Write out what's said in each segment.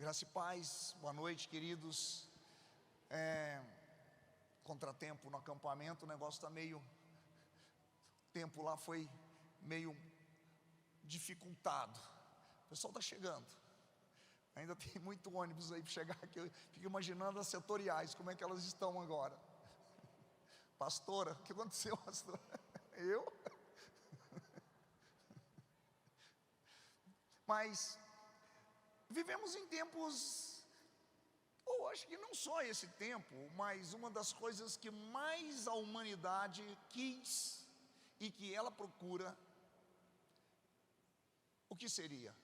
Graça e paz, boa noite, queridos. Contratempo no acampamento, o negócio está meio... O tempo lá foi meio dificultado. O pessoal está chegando. Ainda tem muito ônibus aí para chegar aqui. Eu fico imaginando as setoriais, como é que elas estão agora. Pastora, o que aconteceu, pastora? Eu? Mas vivemos em tempos, ou acho que não só esse tempo, mas uma das coisas que mais a humanidade quis e que ela procura, o que seria?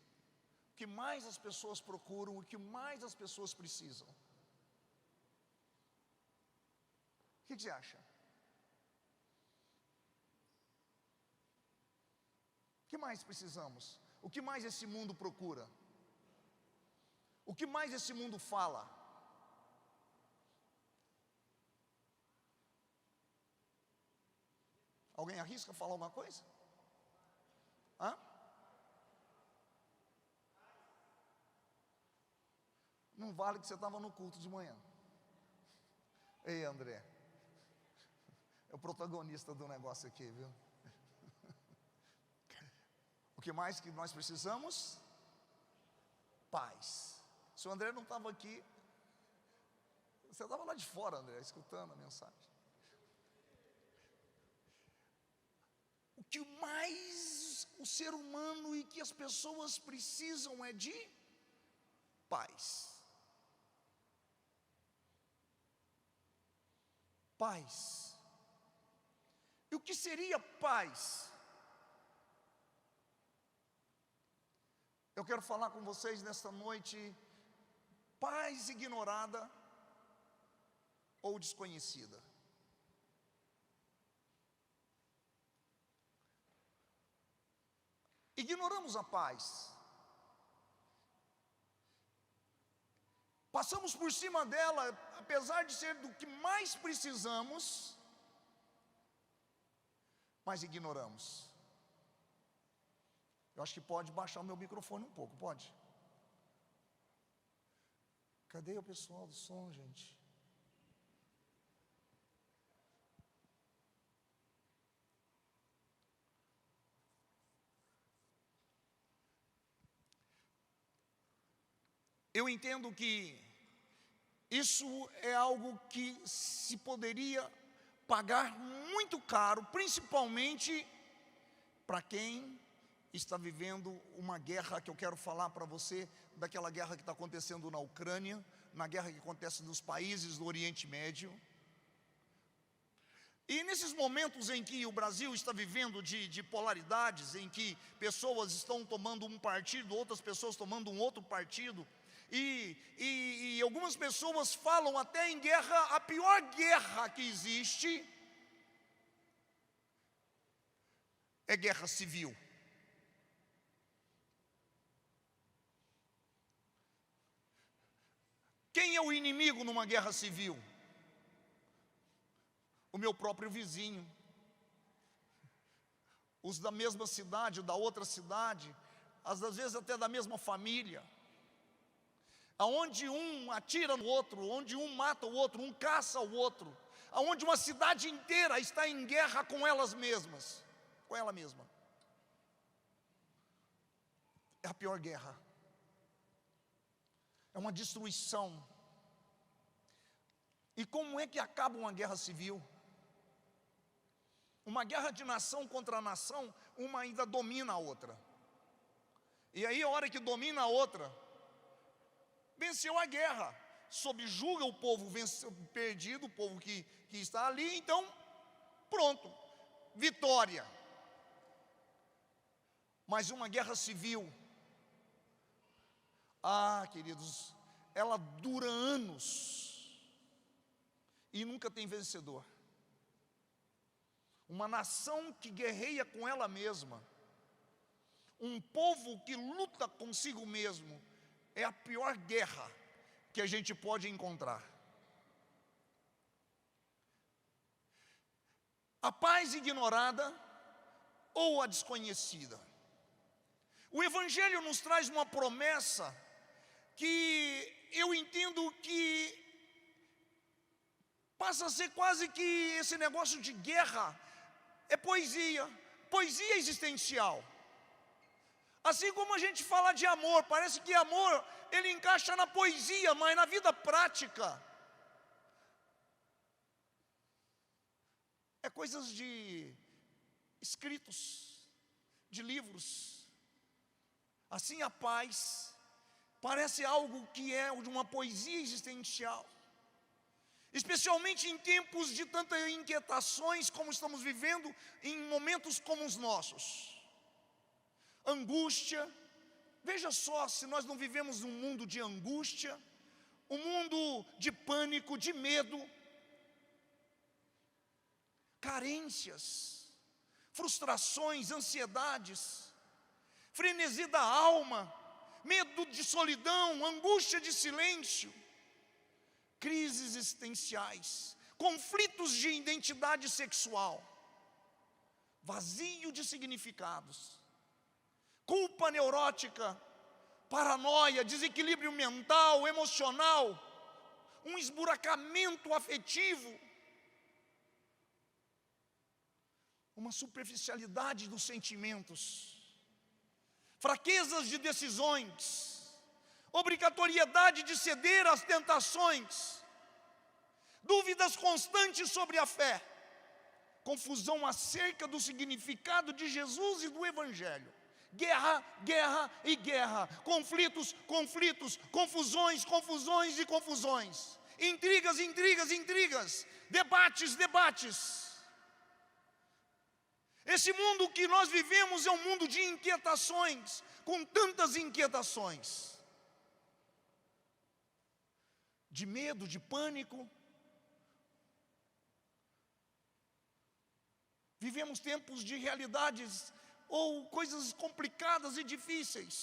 O que mais as pessoas procuram, o que mais as pessoas precisam? O que você acha? O que mais precisamos? O que mais esse mundo procura? O que mais esse mundo fala? Alguém arrisca falar alguma coisa? Hã? Não vale que você estava no culto de manhã. Ei, André, é o protagonista do negócio aqui, viu? O que mais que nós precisamos? Paz. Se o André não estava aqui, você estava lá de fora, André, escutando a mensagem. O que mais o ser humano e que as pessoas precisam é de paz. Paz. E o que seria paz? Eu quero falar com vocês nesta noite, paz ignorada ou desconhecida. Ignoramos a paz. Passamos por cima dela, apesar de ser do que mais precisamos, mas ignoramos. Eu acho que pode baixar o meu microfone um pouco, pode? Cadê o pessoal do som, gente? Eu entendo que isso é algo que se poderia pagar muito caro, principalmente para quem está vivendo uma guerra que eu quero falar para você, daquela guerra que está acontecendo na Ucrânia, na guerra que acontece nos países do Oriente Médio. E nesses momentos em que o Brasil está vivendo de polaridades, em que pessoas estão tomando um partido, outras pessoas tomando um outro partido, e algumas pessoas falam até em guerra, a pior guerra que existe é guerra civil. Quem é o inimigo numa guerra civil? O meu próprio vizinho. Os da mesma cidade, da outra cidade, às vezes até da mesma família. Aonde um atira no outro, onde um mata o outro, um caça o outro, aonde uma cidade inteira está em guerra com elas mesmas, com ela mesma. É a pior guerra. É uma destruição. E como é que acaba uma guerra civil? Uma guerra de nação contra nação, uma ainda domina a outra. E aí a hora que domina a outra, venceu a guerra, subjuga o povo perdido, o povo que está ali, então, pronto, vitória. Mas uma guerra civil, queridos, ela dura anos e nunca tem vencedor. Uma nação que guerreia com ela mesma, um povo que luta consigo mesmo, é a pior guerra que a gente pode encontrar. A paz ignorada ou a desconhecida. O Evangelho nos traz uma promessa que eu entendo que passa a ser quase que esse negócio de guerra, é poesia existencial. Assim como a gente fala de amor, parece que amor, ele encaixa na poesia, mas na vida prática é coisas de escritos, de livros. Assim a paz parece algo que é de uma poesia existencial, especialmente em tempos de tantas inquietações como estamos vivendo, em momentos como os nossos. Angústia, veja só, se nós não vivemos um mundo de angústia, um mundo de pânico, de medo, carências, frustrações, ansiedades, frenesi da alma, medo de solidão, angústia de silêncio, crises existenciais, conflitos de identidade sexual, vazio de significados, culpa neurótica, paranoia, desequilíbrio mental, emocional, um esburacamento afetivo, uma superficialidade dos sentimentos, fraquezas de decisões, obrigatoriedade de ceder às tentações, dúvidas constantes sobre a fé, confusão acerca do significado de Jesus e do Evangelho, guerra, guerra e guerra, conflitos, conflitos, confusões, confusões e confusões, intrigas, intrigas, intrigas, debates, debates. Esse mundo que nós vivemos é um mundo de inquietações, com tantas inquietações, de medo, de pânico. Vivemos tempos de realidades ou coisas complicadas e difíceis.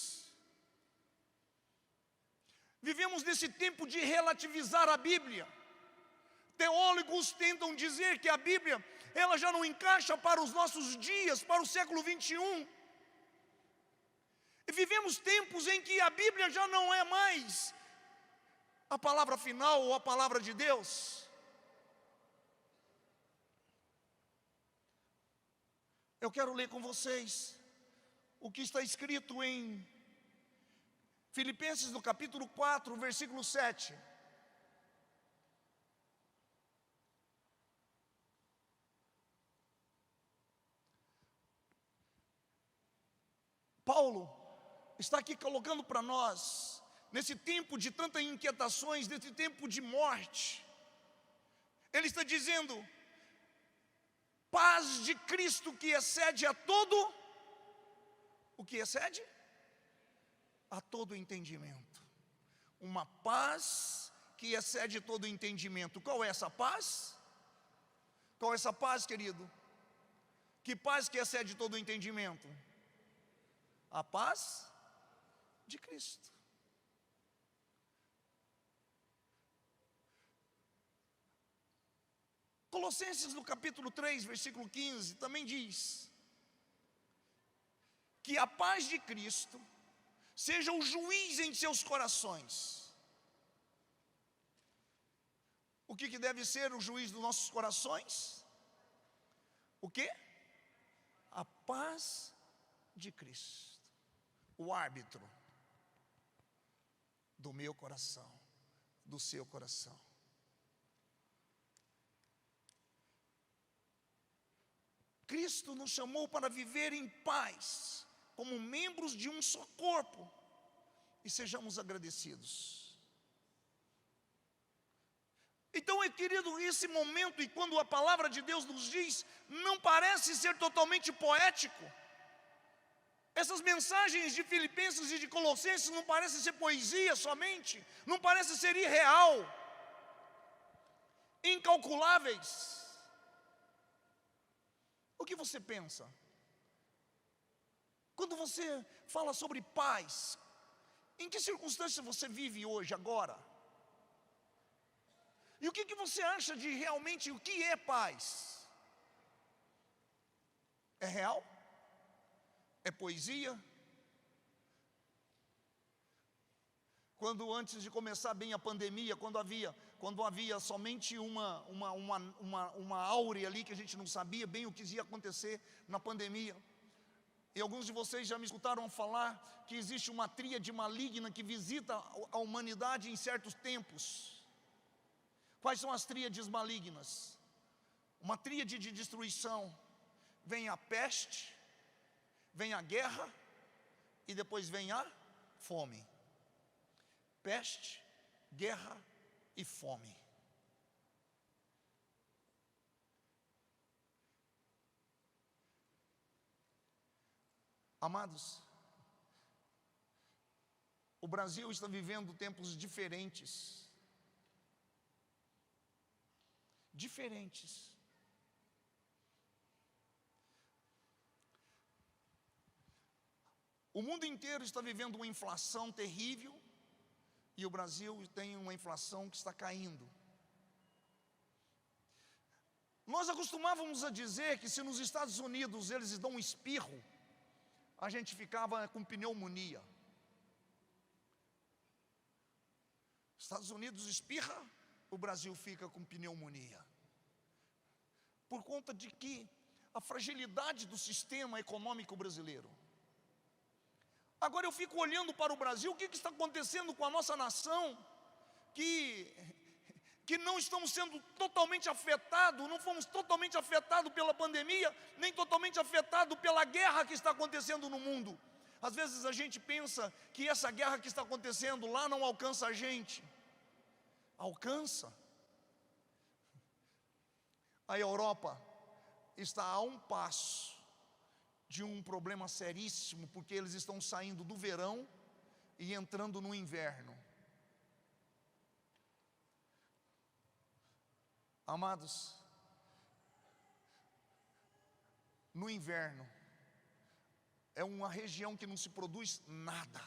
Vivemos nesse tempo de relativizar a Bíblia. Teólogos tentam dizer que a Bíblia, ela já não encaixa para os nossos dias, para o século 21. E vivemos tempos em que a Bíblia já não é mais a palavra final ou a palavra de Deus. Eu quero ler com vocês o que está escrito em Filipenses no capítulo 4, versículo 7. Paulo está aqui colocando para nós, nesse tempo de tantas inquietações, nesse tempo de morte, ele está dizendo: paz de Cristo que excede a todo, o que excede? A todo entendimento. Uma paz que excede todo entendimento. Qual é essa paz? Qual é essa paz, querido? Que paz que excede todo entendimento? A paz de Cristo. Colossenses no capítulo 3, versículo 15, também diz que a paz de Cristo seja o juiz em seus corações. O que deve ser o juiz dos nossos corações? O quê? A paz de Cristo. O árbitro do meu coração, do seu coração. Cristo nos chamou para viver em paz, como membros de um só corpo, e sejamos agradecidos. Então, querido, esse momento, e quando a palavra de Deus nos diz, não parece ser totalmente poético. Essas mensagens de Filipenses e de Colossenses não parecem ser poesia somente, não parecem ser irreal, incalculáveis. O que você pensa? Quando você fala sobre paz, em que circunstância você vive hoje, agora? E o que você acha de realmente o que é paz? É real? É poesia? quando antes de começar bem a pandemia, quando havia somente uma áurea ali que a gente não sabia bem o que ia acontecer na pandemia. E alguns de vocês já me escutaram falar que existe uma tríade maligna que visita a humanidade em certos tempos. Quais são as tríades malignas? Uma tríade de destruição. Vem a peste, vem a guerra e depois vem a fome. Peste, guerra e fome. Amados, o Brasil está vivendo tempos diferentes. Diferentes. O mundo inteiro está vivendo uma inflação terrível e o Brasil tem uma inflação que está caindo. Nós acostumávamos a dizer que se nos Estados Unidos eles dão um espirro, a gente ficava com pneumonia. Estados Unidos espirra, o Brasil fica com pneumonia. Por conta de que a fragilidade do sistema econômico brasileiro. Agora eu fico olhando para o Brasil, o que está acontecendo com a nossa nação, que não estamos sendo totalmente afetados, não fomos totalmente afetados pela pandemia, nem totalmente afetados pela guerra que está acontecendo no mundo. Às vezes a gente pensa que essa guerra que está acontecendo lá não alcança a gente. Alcança. A Europa está a um passo de um problema seríssimo, porque eles estão saindo do verão e entrando no inverno. Amados, no inverno é uma região que não se produz nada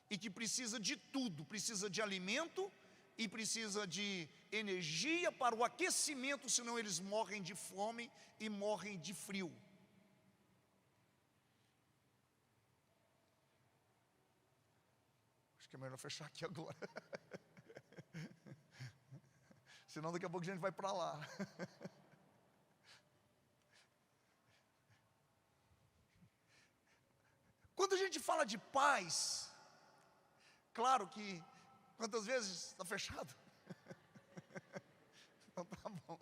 e que precisa de tudo, precisa de alimento e precisa de energia para o aquecimento, senão eles morrem de fome e morrem de frio. Acho que é melhor fechar aqui agora. Senão daqui a pouco a gente vai para lá. Quando a gente fala de paz, claro que, quantas vezes está fechado? Então tá bom.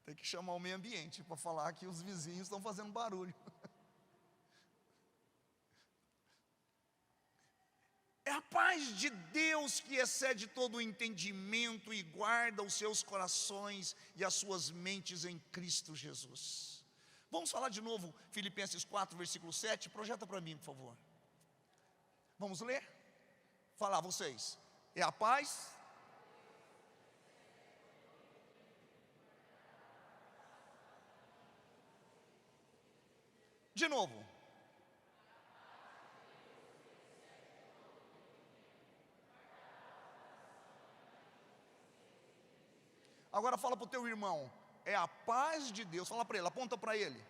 Tem que chamar o meio ambiente para falar que os vizinhos estão fazendo barulho. É a paz de Deus que excede todo o entendimento e guarda os seus corações e as suas mentes em Cristo Jesus. Vamos falar de novo Filipenses 4, versículo 7, projeta para mim, por favor. Vamos ler? Falar vocês. É a paz. De novo. Agora fala para o teu irmão, é a paz de Deus. Fala para ele, aponta para ele.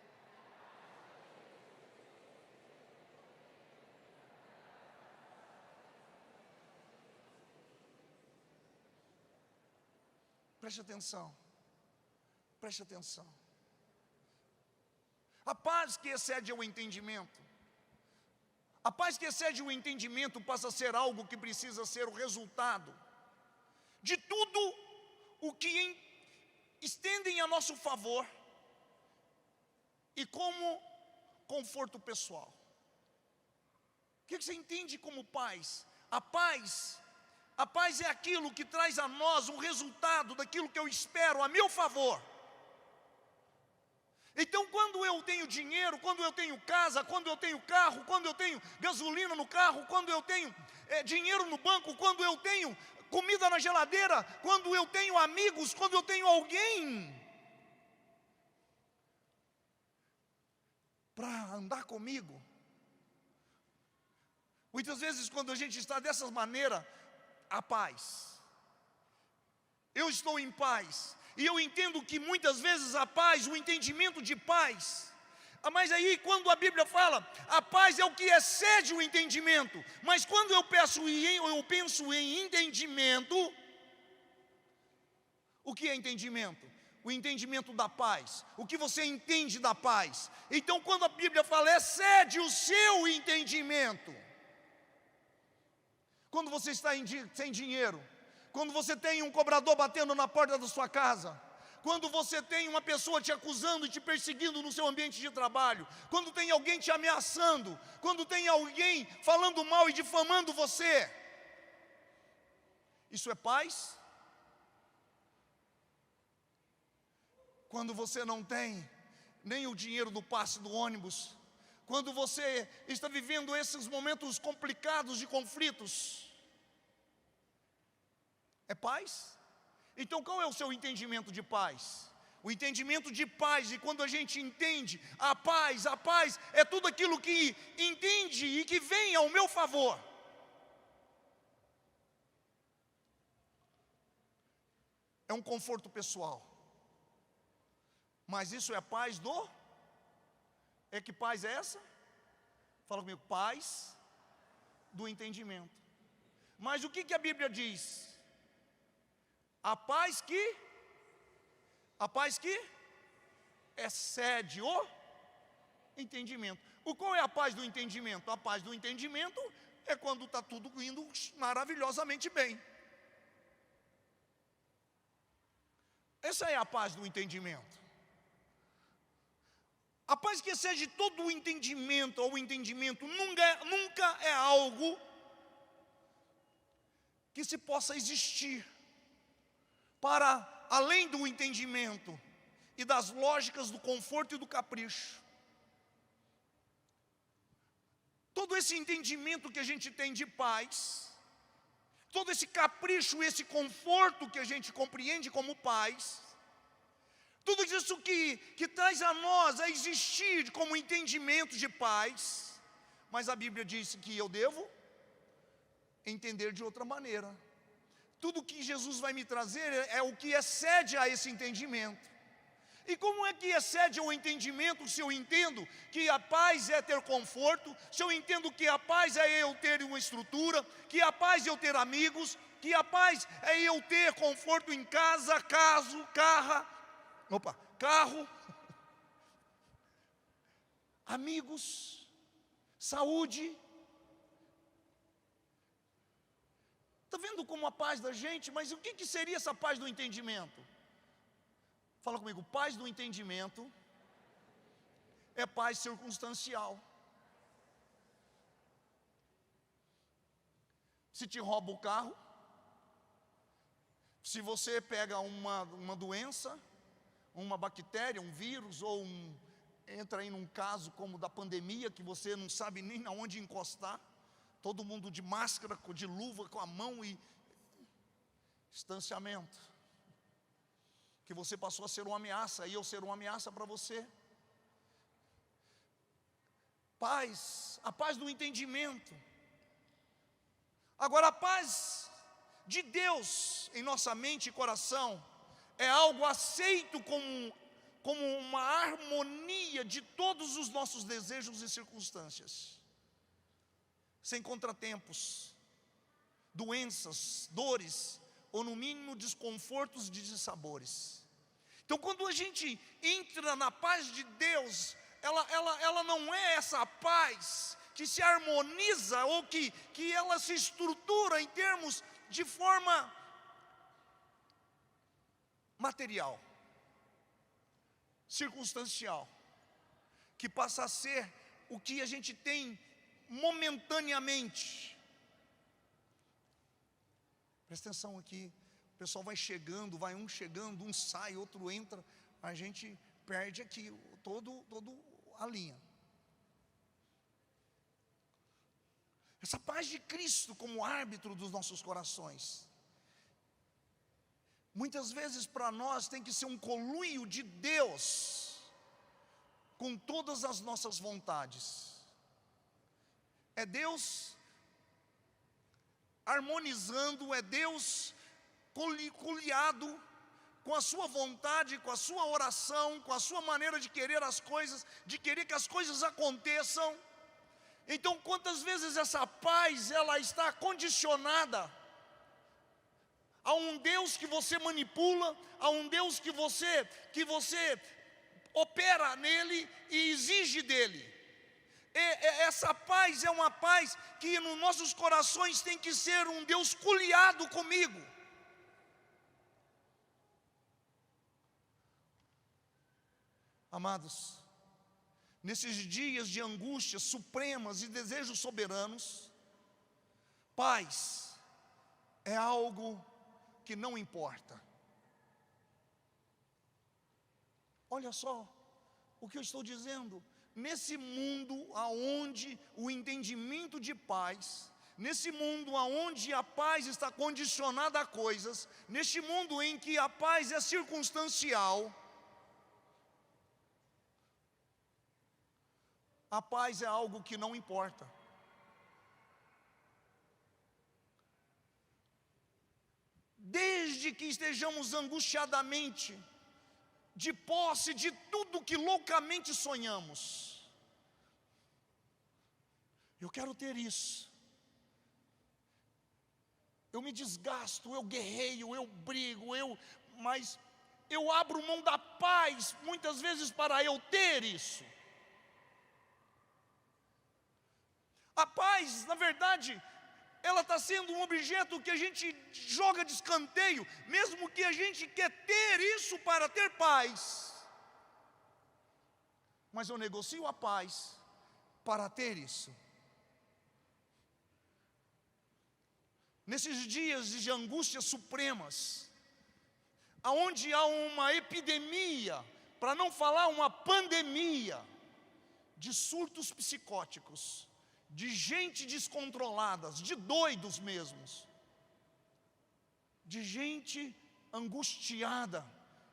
Preste atenção. Preste atenção. A paz que excede o entendimento. A paz que excede o entendimento passa a ser algo que precisa ser o resultado de tudo o que estendem a nosso favor e como conforto pessoal. O que você entende como paz? A paz é aquilo que traz a nós um resultado daquilo que eu espero a meu favor. Então quando eu tenho dinheiro, quando eu tenho casa, quando eu tenho carro, quando eu tenho gasolina no carro, quando eu tenho dinheiro no banco, quando eu tenho comida na geladeira, quando eu tenho amigos, quando eu tenho alguém para andar comigo. Muitas vezes quando a gente está dessa maneira, a paz. Eu estou em paz. E eu entendo que muitas vezes a paz, o entendimento de paz, Mas aí quando a Bíblia fala, a paz é o que excede o entendimento. Mas quando eu penso em entendimento, o que é entendimento? O entendimento da paz. O que você entende da paz? Então quando a Bíblia fala, excede o seu entendimento. Quando você está sem dinheiro, quando você tem um cobrador batendo na porta da sua casa, quando você tem uma pessoa te acusando e te perseguindo no seu ambiente de trabalho, quando tem alguém te ameaçando, quando tem alguém falando mal e difamando você, isso é paz? Quando você não tem nem o dinheiro do passe do ônibus, quando você está vivendo esses momentos complicados de conflitos, é paz? Então qual é o seu entendimento de paz? O entendimento de paz, e quando a gente entende a paz é tudo aquilo que entende e que vem ao meu favor. É um conforto pessoal. Mas isso é a paz do? É que paz é essa? Fala comigo, paz do entendimento. Mas o que a Bíblia diz? A paz que excede o entendimento. Qual é a paz do entendimento? A paz do entendimento é quando está tudo indo maravilhosamente bem. Essa é a paz do entendimento. A paz que excede todo o entendimento, ou o entendimento, nunca é algo que se possa existir para além do entendimento e das lógicas do conforto e do capricho. Todo esse entendimento que a gente tem de paz, todo esse capricho, esse conforto que a gente compreende como paz, tudo isso que traz a nós a existir como entendimento de paz, mas a Bíblia diz que eu devo entender de outra maneira. Tudo que Jesus vai me trazer é o que excede a esse entendimento. E como é que excede o entendimento se eu entendo que a paz é ter conforto, se eu entendo que a paz é eu ter uma estrutura, que a paz é eu ter amigos, que a paz é eu ter conforto em casa, carro, amigos, saúde. Está vendo como a paz da gente? Mas o que seria essa paz do entendimento? Fala comigo, paz do entendimento é paz circunstancial. Se te rouba o carro, se você pega uma doença, uma bactéria, um vírus, ou entra em um caso como da pandemia, que você não sabe nem aonde encostar, todo mundo de máscara, de luva, com a mão, e distanciamento, que você passou a ser uma ameaça, e eu ser uma ameaça para você. Paz, a paz do entendimento. Agora, a paz de Deus em nossa mente e coração é algo aceito como uma harmonia de todos os nossos desejos e circunstâncias, sem contratempos, doenças, dores, ou no mínimo desconfortos e dissabores. Então quando a gente entra na paz de Deus, ela não é essa paz que se harmoniza, ou que ela se estrutura em termos de forma material, circunstancial, que passa a ser o que a gente tem momentaneamente. Presta atenção aqui, o pessoal vai chegando, vai um chegando, um sai, outro entra, a gente perde aqui todo a linha. Essa paz de Cristo como árbitro dos nossos corações, muitas vezes para nós tem que ser um conluio de Deus com todas as nossas vontades. É Deus harmonizando, é Deus coliado com a sua vontade, com a sua oração, com a sua maneira de querer as coisas, de querer que as coisas aconteçam. Então, quantas vezes essa paz, ela está condicionada a um Deus que você manipula, a um Deus que você opera nele e exige dele. Essa paz é uma paz que nos nossos corações tem que ser um Deus culiado comigo. Amados, nesses dias de angústias supremas e desejos soberanos, paz é algo que não importa. Olha só o que eu estou dizendo. Nesse mundo aonde o entendimento de paz, nesse mundo aonde a paz está condicionada a coisas, neste mundo em que a paz é circunstancial, a paz é algo que não importa. Desde que estejamos angustiadamente de posse de tudo que loucamente sonhamos, eu quero ter isso. Eu me desgasto, eu guerreio, eu brigo, mas eu abro mão da paz muitas vezes para eu ter isso. A paz, na verdade, ela está sendo um objeto que a gente joga de escanteio, mesmo que a gente quer ter isso para ter paz. Mas eu negocio a paz para ter isso. Nesses dias de angústias supremas, aonde há uma epidemia, para não falar uma pandemia, de surtos psicóticos, de gente descontrolada, de doidos mesmos, de gente angustiada,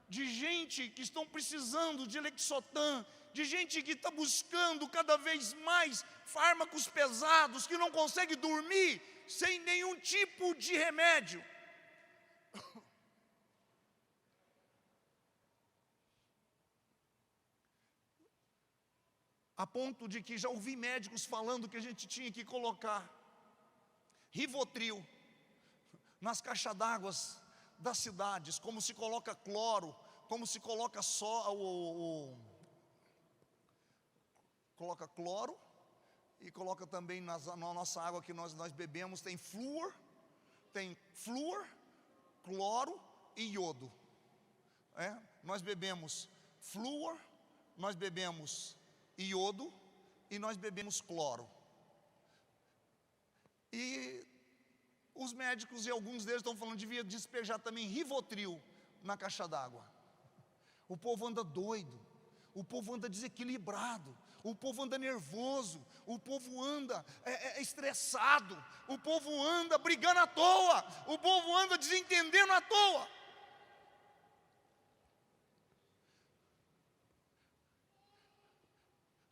de gente que estão precisando de Lexotan, de gente que está buscando cada vez mais fármacos pesados, que não consegue dormir sem nenhum tipo de remédio. A ponto de que já ouvi médicos falando que a gente tinha que colocar Rivotril nas caixas d'água das cidades, como se coloca cloro, como se coloca só coloca cloro e coloca também na nossa água que nós bebemos, tem flúor, cloro e iodo. Nós bebemos flúor, nós bebemos iodo e nós bebemos cloro. E os médicos e alguns deles estão falando que devia despejar também Rivotril na caixa d'água. O povo anda doido, o povo anda desequilibrado, o povo anda nervoso, o povo anda estressado, o povo anda brigando à toa, o povo anda desentendendo à toa.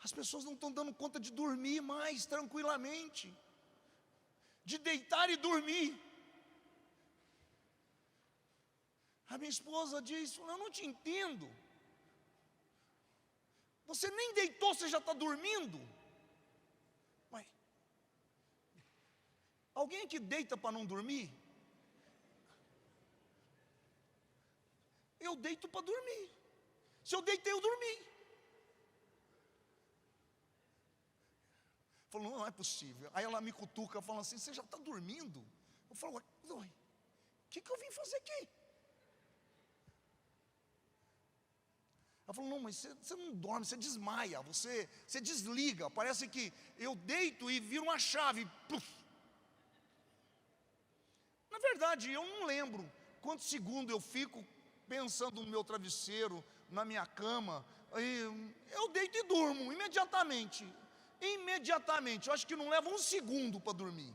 As pessoas não estão dando conta de dormir mais tranquilamente, de deitar e dormir. A minha esposa diz: eu não te entendo. Você nem deitou, você já está dormindo? Ué, alguém que deita para não dormir? Eu deito para dormir. Se eu deitei, eu dormi. Falou: não é possível. Aí ela me cutuca, fala assim: você já está dormindo? Eu falo: o que eu vim fazer aqui? Ela falou: não, mas você não dorme, você desmaia, você desliga. Parece que eu deito e viro uma chave. Pluf. Na verdade, eu não lembro quantos segundos eu fico pensando no meu travesseiro, na minha cama. Eu deito e durmo imediatamente. Eu acho que não leva um segundo para dormir.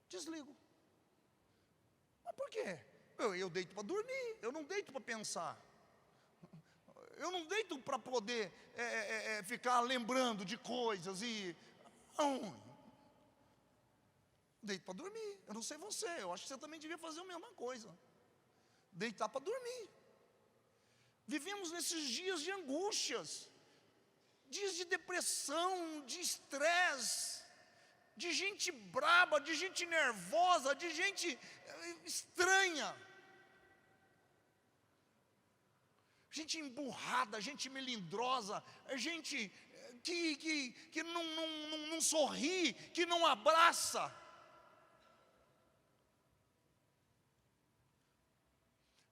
Desligo. Mas por quê? Eu deito para dormir, eu não deito para pensar. Eu não deito para poder ficar lembrando de coisas e... Deito para dormir. Eu não sei você, eu acho que você também devia fazer a mesma coisa. Deitar para dormir. Vivemos nesses dias de angústias, dias de depressão, de estresse, de gente braba, de gente nervosa, de gente estranha, gente emburrada, gente melindrosa, gente que não sorri, que não abraça.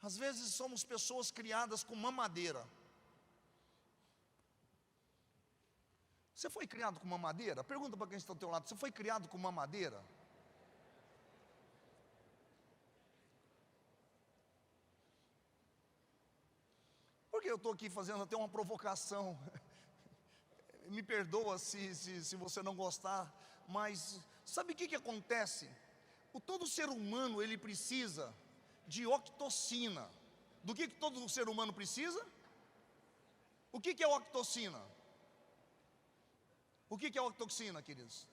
Às vezes somos pessoas criadas com mamadeira. Você foi criado com mamadeira? Pergunta para quem está ao teu lado, você foi criado com mamadeira? Porque eu estou aqui fazendo até uma provocação. Me perdoa se você não gostar, mas sabe o que acontece? Todo ser humano, ele precisa de ocitocina. Do que todo ser humano precisa? O que é ocitocina? O que é ocitocina, queridos?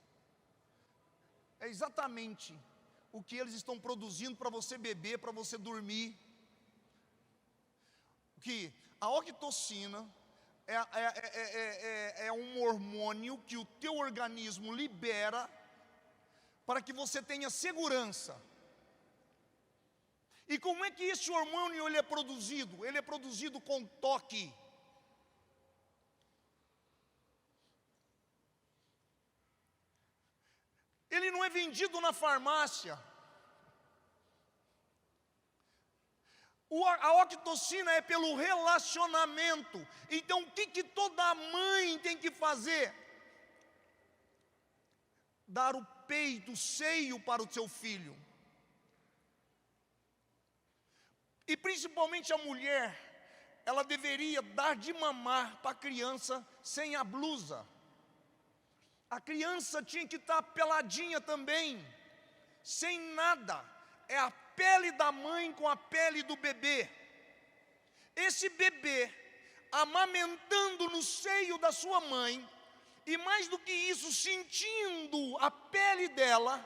É exatamente o que eles estão produzindo para você beber, para você dormir. Que a ocitocina é um hormônio que o teu organismo libera para que você tenha segurança. E como é que esse hormônio ele é produzido? Ele é produzido com toque. Ele não é vendido na farmácia. A ocitocina é pelo relacionamento. Então o que toda mãe tem que fazer? Dar o peito, o seio para o seu filho. E principalmente a mulher, ela deveria dar de mamar para a criança sem a blusa. A criança tinha que estar peladinha também, sem nada. É a pele da mãe com a pele do bebê. Esse bebê, amamentando no seio da sua mãe, e mais do que isso, sentindo a pele dela,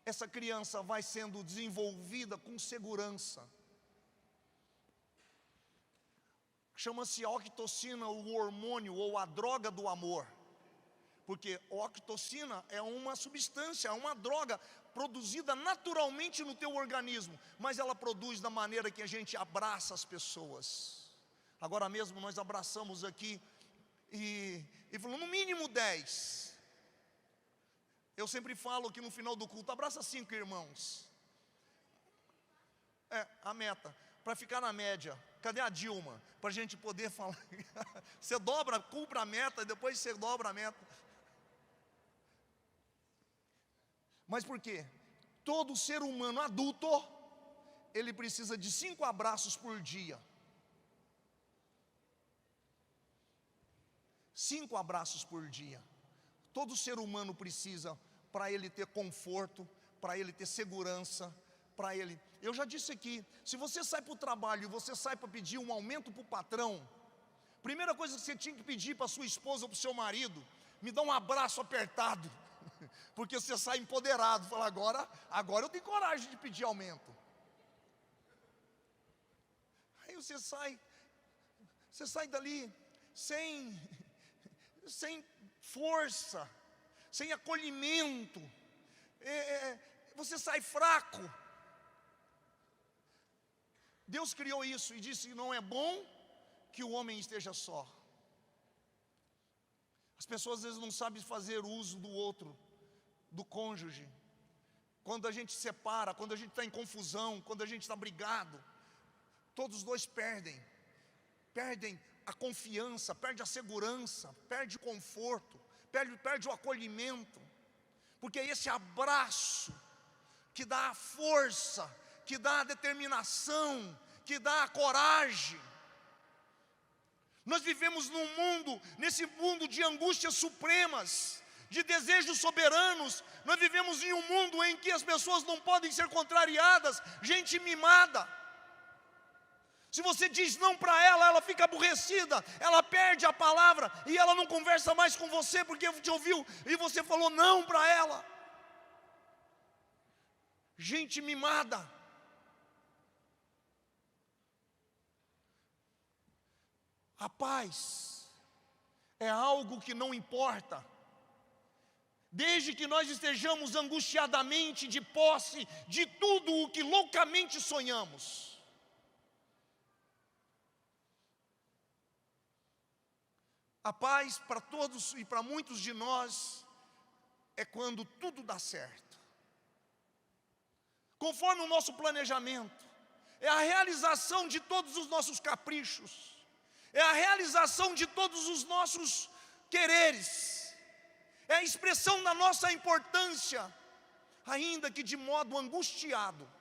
essa criança vai sendo desenvolvida com segurança. Chama-se ocitocina, o hormônio ou a droga do amor. Porque ocitocina é uma substância, é uma droga produzida naturalmente no teu organismo, mas ela produz da maneira que a gente abraça as pessoas. Agora mesmo nós abraçamos aqui e falou no mínimo 10. Eu sempre falo que no final do culto, abraça 5 irmãos. É, a meta, para ficar na média. Cadê a Dilma? Para a gente poder falar. Você dobra, cumpre a meta, e depois você dobra a meta. Mas por quê? Todo ser humano adulto, ele precisa de 5 abraços por dia. 5 abraços por dia. Todo ser humano precisa, para ele ter conforto, para ele ter segurança, para ele... Eu já disse aqui, se você sai para o trabalho e você sai para pedir um aumento para o patrão, primeira coisa que você tinha que pedir para sua esposa ou para o seu marido, me dá um abraço apertado, porque você sai empoderado, fala, agora eu tenho coragem de pedir aumento. Aí você sai dali sem força, sem acolhimento, você sai fraco. Deus criou isso e disse que não é bom que o homem esteja só. As pessoas às vezes não sabem fazer uso do outro, do cônjuge. Quando a gente separa, quando a gente está em confusão, quando a gente está brigado, todos os dois perdem a confiança, perde a segurança, perde o conforto, perde o acolhimento, porque é esse abraço que dá a força, que dá a determinação, que dá a coragem. Nós vivemos nesse mundo de angústias supremas, de desejos soberanos. Nós vivemos em um mundo em que as pessoas não podem ser contrariadas, gente mimada. Se você diz não para ela, ela fica aborrecida, ela perde a palavra e ela não conversa mais com você porque te ouviu e você falou não para ela. Gente mimada. A paz é algo que não importa, desde que nós estejamos angustiadamente de posse de tudo o que loucamente sonhamos. A paz para todos e para muitos de nós é quando tudo dá certo, conforme o nosso planejamento, é a realização de todos os nossos caprichos, é a realização de todos os nossos quereres, é a expressão da nossa importância, ainda que de modo angustiado,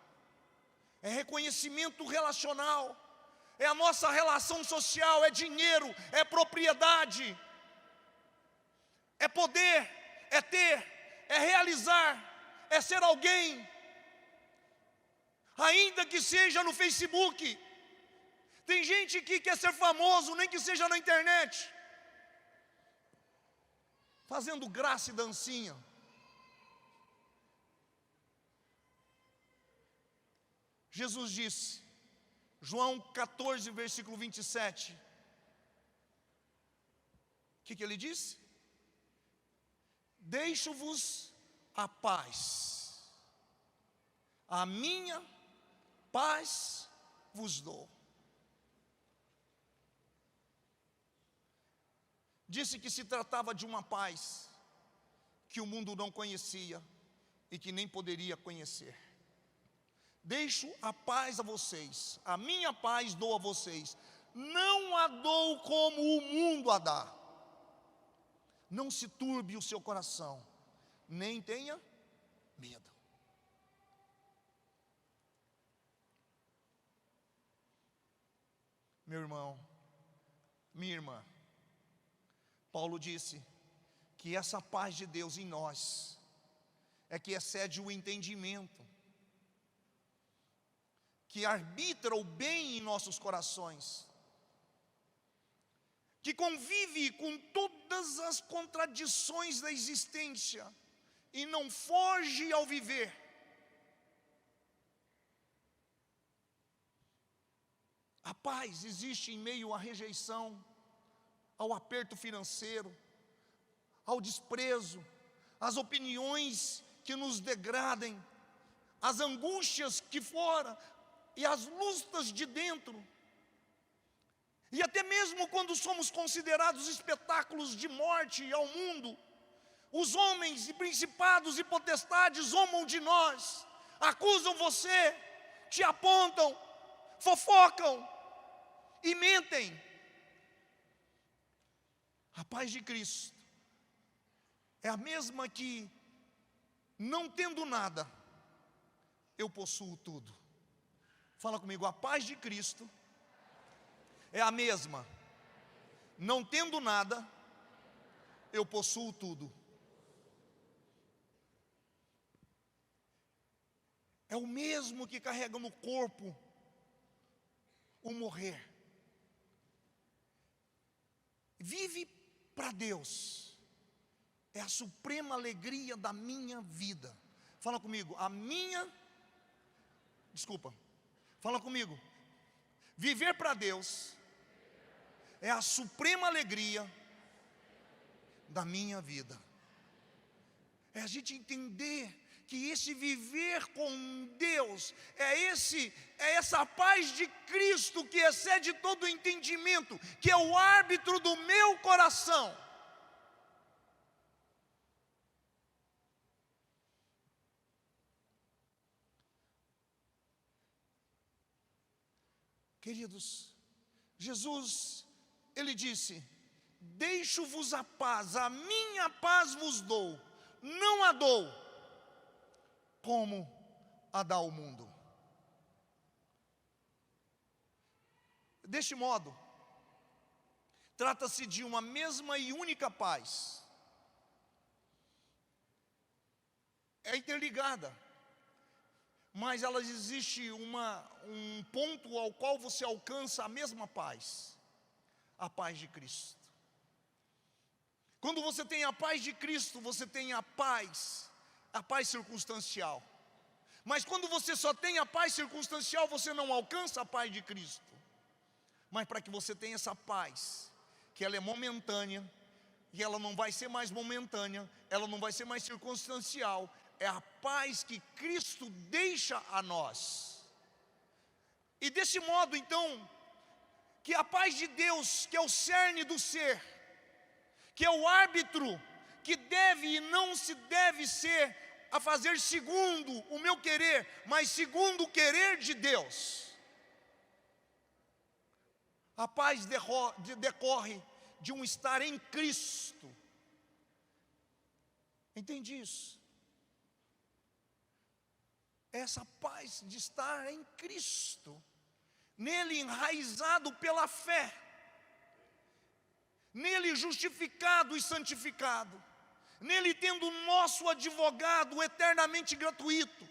é reconhecimento relacional, é a nossa relação social, é dinheiro, é propriedade, é poder, é ter, é realizar, é ser alguém, ainda que seja no Facebook. Tem gente que quer ser famoso, nem que seja na internet, fazendo graça e dancinha. Jesus disse, João 14, versículo 27. O que ele disse? Deixo-vos a paz, a minha paz vos dou. Disse que se tratava de uma paz que o mundo não conhecia e que nem poderia conhecer. Deixo a paz a vocês, a minha paz dou a vocês, não a dou como o mundo a dá. Não se turbe o seu coração, nem tenha medo. Meu irmão, minha irmã, Paulo disse que essa paz de Deus em nós é que excede o entendimento, que arbitra o bem em nossos corações, que convive com todas as contradições da existência e não foge ao viver. A paz existe em meio à rejeição, ao aperto financeiro, ao desprezo, às opiniões que nos degradem, às angústias que fora e às lutas de dentro. E até mesmo quando somos considerados espetáculos de morte ao mundo, os homens e principados e potestades zombam de nós, acusam você, te apontam, fofocam e mentem. A paz de Cristo é a mesma que, não tendo nada, eu possuo tudo. Fala comigo, a paz de Cristo é a mesma, não tendo nada, eu possuo tudo. É o mesmo que carrega no corpo o morrer. Vive para Deus, é a suprema alegria da minha vida. Fala comigo, fala comigo, viver para Deus é a suprema alegria da minha vida. É a gente entender que esse viver com Deus é essa paz de Cristo que excede todo o entendimento, que é o árbitro do meu coração. Queridos, Jesus, Ele disse, deixo-vos a paz, a minha paz vos dou, não a dou como a dá o mundo. Deste modo, trata-se de uma mesma e única paz, é interligada, mas elas existe um ponto ao qual você alcança a mesma paz, a paz de Cristo. Quando você tem a paz de Cristo, você tem a paz circunstancial. Mas quando você só tem a paz circunstancial, você não alcança a paz de Cristo. Mas para que você tenha essa paz, que ela é momentânea, e ela não vai ser mais momentânea, ela não vai ser mais circunstancial, é a paz que Cristo deixa a nós. E desse modo, então, que a paz de Deus, que é o cerne do ser, que é o árbitro, que deve e não se deve ser a fazer segundo o meu querer, mas segundo o querer de Deus. A paz decorre de um estar em Cristo. Entende isso? Essa paz de estar em Cristo, nele enraizado pela fé, nele justificado e santificado, nele tendo o nosso advogado eternamente gratuito.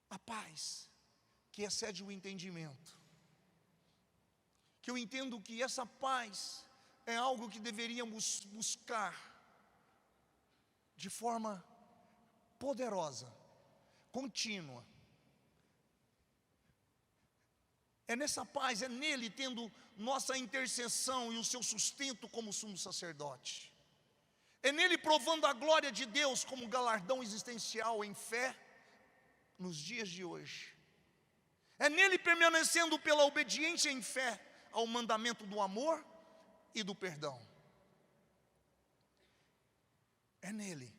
A paz que excede o entendimento. Que eu entendo que essa paz é algo que deveríamos buscar de forma poderosa, contínua. É nessa paz, é nele tendo nossa intercessão e o seu sustento como sumo sacerdote. É nele provando a glória de Deus como galardão existencial em fé nos dias de hoje. É nele permanecendo pela obediência em fé ao mandamento do amor e do perdão. É nele,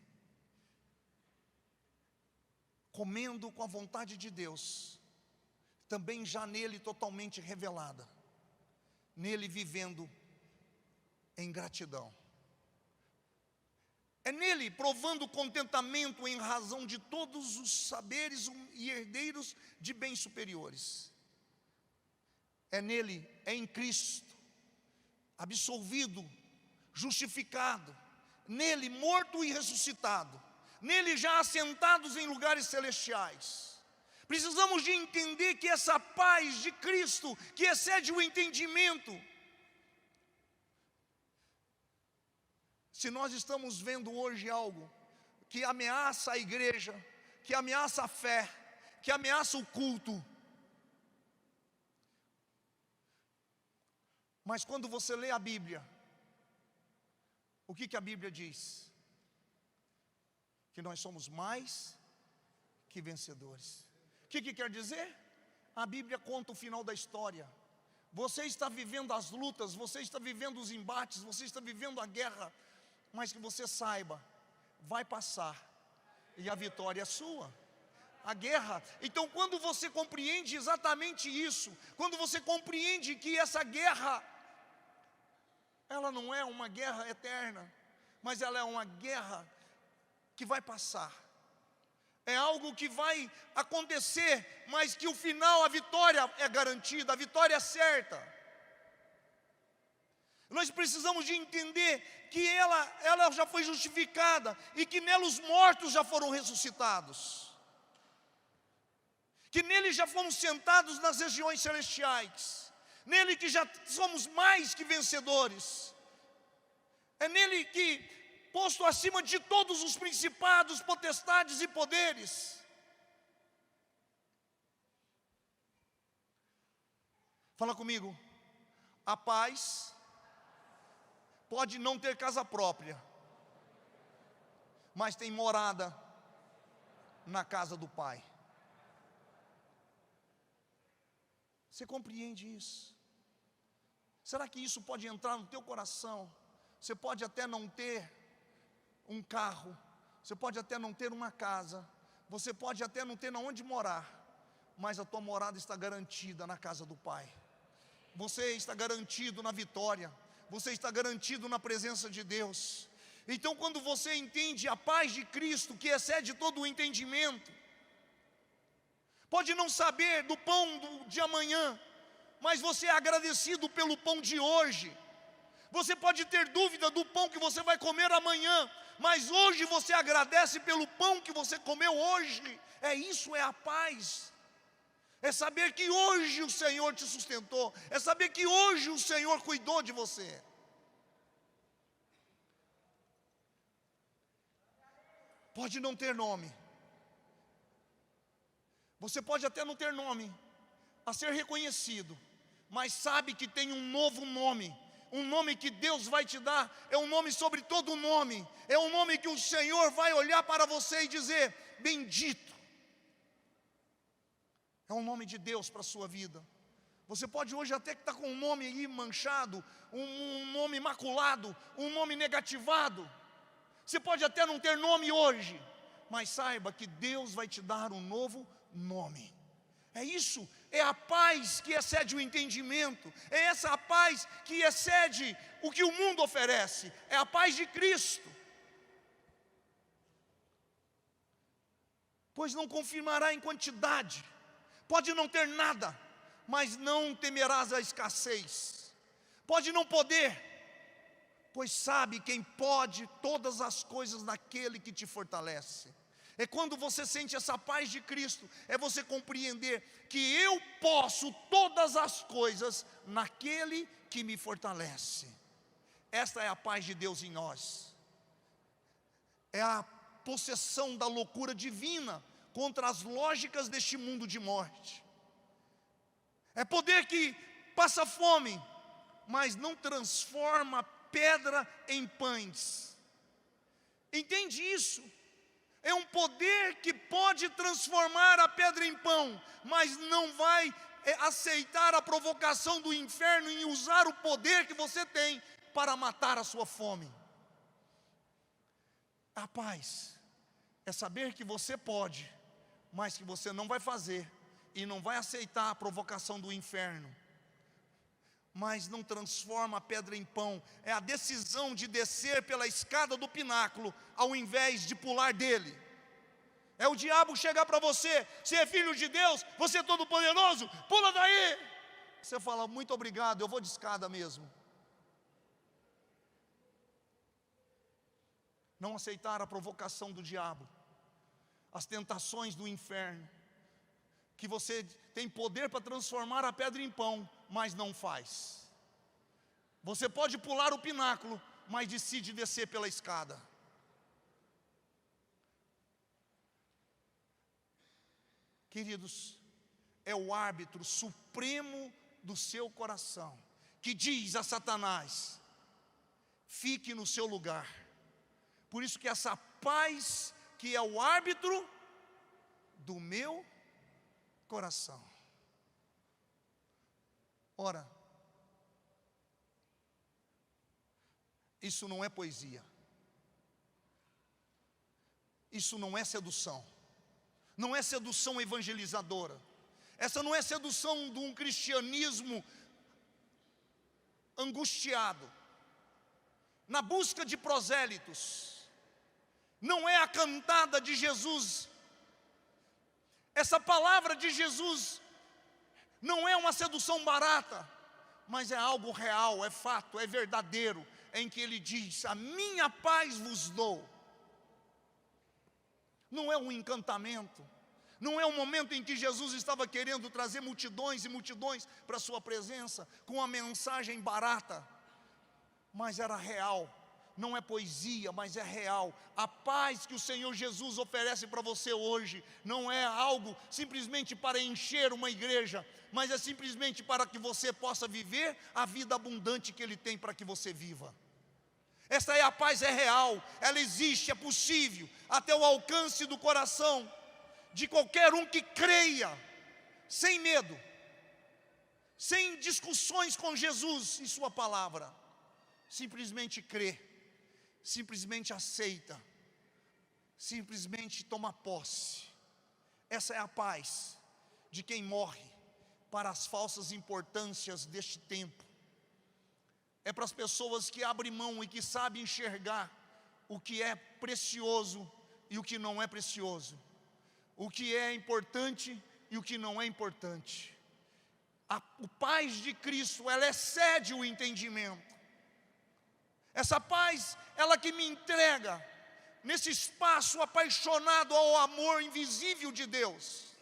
comendo com a vontade de Deus, também já nele totalmente revelada, nele vivendo em gratidão. É nele provando contentamento em razão de todos os saberes e herdeiros de bens superiores. É nele, é em Cristo, absolvido, justificado, nele morto e ressuscitado, nele já assentados em lugares celestiais. Precisamos de entender que essa paz de Cristo, que excede o entendimento, se nós estamos vendo hoje algo que ameaça a igreja, que ameaça a fé, que ameaça o culto, mas quando você lê a Bíblia, o que a Bíblia diz? Que nós somos mais que vencedores. O que quer dizer? A Bíblia conta o final da história. Você está vivendo as lutas, você está vivendo os embates, você está vivendo a guerra, mas que você saiba, vai passar, e a vitória é sua. A guerra, então quando você compreende exatamente isso, quando você compreende que essa guerra, ela não é uma guerra eterna, mas ela é uma guerra que vai passar, é algo que vai acontecer, mas que o final, a vitória é garantida, a vitória é certa. Nós precisamos de entender que ela já foi justificada e que nela os mortos já foram ressuscitados, que nele já fomos sentados nas regiões celestiais, nele que já somos mais que vencedores, é nele que, posto acima de todos os principados, potestades e poderes. Fala comigo. A paz pode não ter casa própria, mas tem morada na casa do Pai. Você compreende isso? Será que isso pode entrar no teu coração? Você pode até não ter um carro, você pode até não ter uma casa, você pode até não ter onde morar, mas a tua morada está garantida na casa do Pai. Você está garantido na vitória, você está garantido na presença de Deus. Então quando você entende a paz de Cristo, que excede todo o entendimento, pode não saber do pão de amanhã, mas você é agradecido pelo pão de hoje. Você pode ter dúvida do pão que você vai comer amanhã, mas hoje você agradece pelo pão que você comeu hoje. Isso é a paz. É saber que hoje o Senhor te sustentou, é saber que hoje o Senhor cuidou de você. Pode não ter nome, você pode até não ter nome a ser reconhecido, mas sabe que tem um novo nome. Um nome que Deus vai te dar, é um nome sobre todo nome, é um nome que o Senhor vai olhar para você e dizer: bendito. É um nome de Deus para a sua vida. Você pode hoje até que estar com um nome aí manchado, um nome maculado, um nome negativado. Você pode até não ter nome hoje, mas saiba que Deus vai te dar um novo nome. É isso, é a paz que excede o entendimento, é essa a paz que excede o que o mundo oferece, é a paz de Cristo. Pois não confirmará em quantidade, pode não ter nada, mas não temerás a escassez. Pode não poder, pois sabe quem pode todas as coisas naquele que te fortalece. É quando você sente essa paz de Cristo, é você compreender que eu posso todas as coisas naquele que me fortalece. Esta é a paz de Deus em nós. É a possessão da loucura divina contra as lógicas deste mundo de morte. É poder que passa fome, mas não transforma pedra em pães. Entende isso? É um poder que pode transformar a pedra em pão, mas não vai aceitar a provocação do inferno em usar o poder que você tem para matar a sua fome. A paz é saber que você pode, mas que você não vai fazer e não vai aceitar a provocação do inferno. Mas não transforma a pedra em pão. É a decisão de descer pela escada do pináculo ao invés de pular dele. É o diabo chegar para você: você é filho de Deus, você é todo poderoso, pula daí. Você fala: muito obrigado, eu vou de escada mesmo. Não aceitar a provocação do diabo, as tentações do inferno, que você tem poder para transformar a pedra em pão, mas não faz. Você pode pular o pináculo, mas decide descer pela escada. Queridos, é o árbitro supremo do seu coração, que diz a Satanás: fique no seu lugar. Por isso que essa paz, que é o árbitro do meu coração. Ora, isso não é poesia, isso não é sedução, não é sedução evangelizadora, essa não é sedução de um cristianismo angustiado, na busca de prosélitos. Não é a cantada de Jesus. Essa palavra de Jesus não é uma sedução barata, mas é algo real, é fato, é verdadeiro, em que ele diz: a minha paz vos dou. Não é um encantamento, não é um momento em que Jesus estava querendo trazer multidões e multidões para a sua presença, com uma mensagem barata, mas era real. Não é poesia, mas é real. A paz que o Senhor Jesus oferece para você hoje não é algo simplesmente para encher uma igreja, mas é simplesmente para que você possa viver a vida abundante que Ele tem para que você viva. Essa é a paz, é real, ela existe, é possível, até o alcance do coração de qualquer um que creia, sem medo, sem discussões com Jesus e sua palavra. Simplesmente crê, simplesmente aceita, simplesmente toma posse. Essa é a paz de quem morre para as falsas importâncias deste tempo. É para as pessoas que abrem mão e que sabem enxergar o que é precioso e o que não é precioso, o que é importante e o que não é importante. O paz de Cristo, ela excede o entendimento. Essa paz, ela que me entrega nesse espaço apaixonado ao amor invisível de Deus.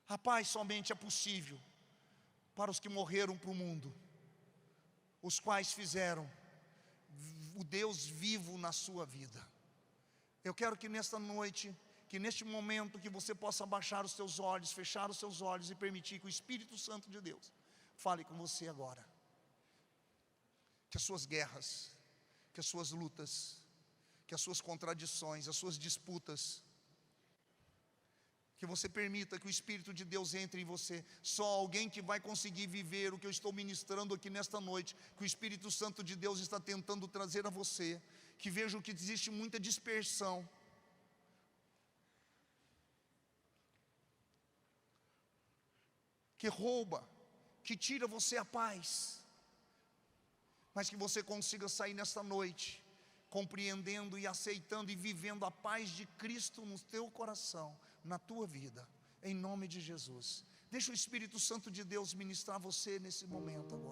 A paz somente é possível para os que morreram para o mundo, os quais fizeram o Deus vivo na sua vida. Eu quero que nesta noite, que neste momento, que você possa baixar os seus olhos, fechar os seus olhos e permitir que o Espírito Santo de Deus fale com você agora. Que as suas guerras, que as suas lutas, que as suas contradições, as suas disputas, que você permita que o Espírito de Deus entre em você. Só alguém que vai conseguir viver o que eu estou ministrando aqui nesta noite, que o Espírito Santo de Deus está tentando trazer a você, que veja que existe muita dispersão, que rouba, que tira você a paz, mas que você consiga sair nesta noite compreendendo e aceitando e vivendo a paz de Cristo no teu coração, na tua vida, em nome de Jesus. Deixa o Espírito Santo de Deus ministrar você nesse momento agora.